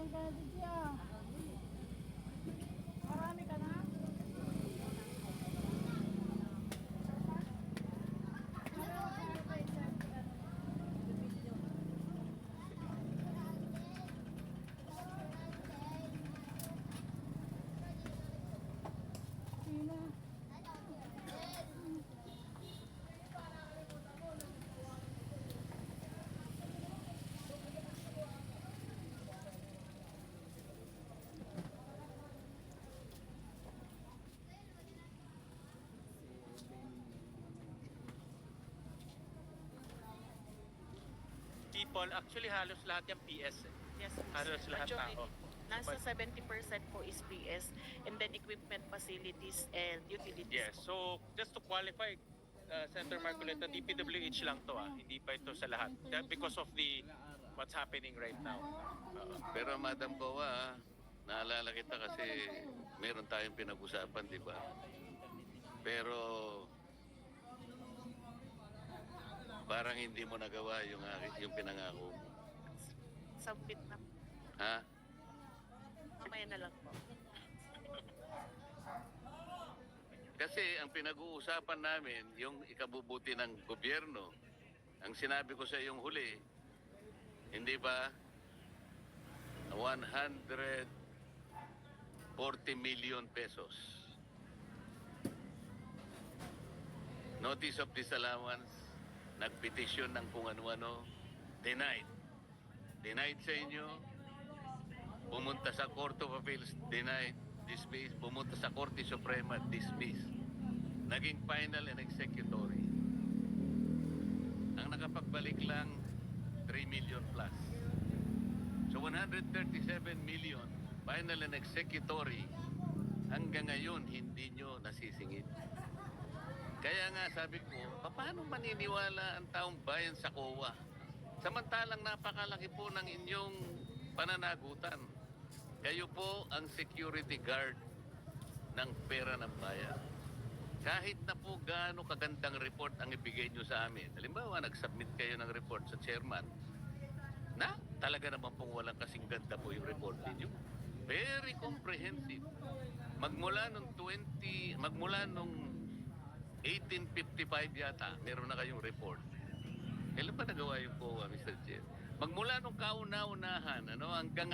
Meron ka na dito. Marami ka na? Sino? People, actually halos lahat yung PS. Yes, Halos lahat majority tao. po. Nasa 70% po is PS and then equipment, facilities, and utilities Yes, po. so just to qualify, Senator Marcoleta, DPWH lang to hindi pa ito sa lahat. Because of the what's happening right now. Pero Madam Boa, naalala kita kasi meron tayong pinag-usapan, di ba? Pero parang hindi mo nagawa yung pinangako mo. Submit na po. Ha? Mamaya na lang po. Kasi ang pinag-uusapan namin, yung ikabubuti ng gobyerno, ang sinabi ko sa yung huli, hindi ba 140 million pesos. Notice of disallowance, nagpetisyon ng kung ano-ano, denied. Denied sa inyo, pumunta sa Court of Appeals, denied, dismissed, pumunta sa Korte Suprema, dismissed. Naging final and executory. Ang nakapagbalik lang, 3 million plus. So 137 million, final and executory, hanggang ngayon hindi nyo nasisingit. Kaya nga sabi ko, paano maniniwala ang taong bayan sa COA? Samantalang napakalaki po ng inyong pananagutan. Kayo po ang security guard ng pera ng bayan. Kahit na po gaano kagandang report ang ibigay nyo sa amin. Halimbawa, nag-submit kayo ng report sa chairman na talaga naman pong walang kasing ganda po yung report ninyo. Very comprehensive. Magmula nung 1855 yata, meron na kayong report. Kailan ba nagawa yung COA, Mr. Chair? Magmula nung kauna-unahan, hanggang